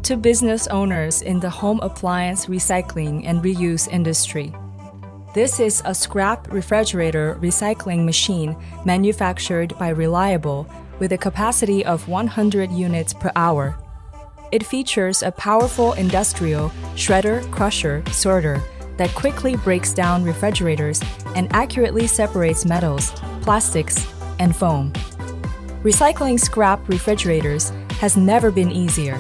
to business owners in the home appliance recycling and reuse industry. This is a scrap refrigerator recycling machine manufactured by Reliable with a capacity of 100 units per hour. It features a powerful industrial shredder, crusher, sorter that quickly breaks down refrigerators and accurately separates metals, plastics, and foam. Recycling scrap refrigerators has never been easier.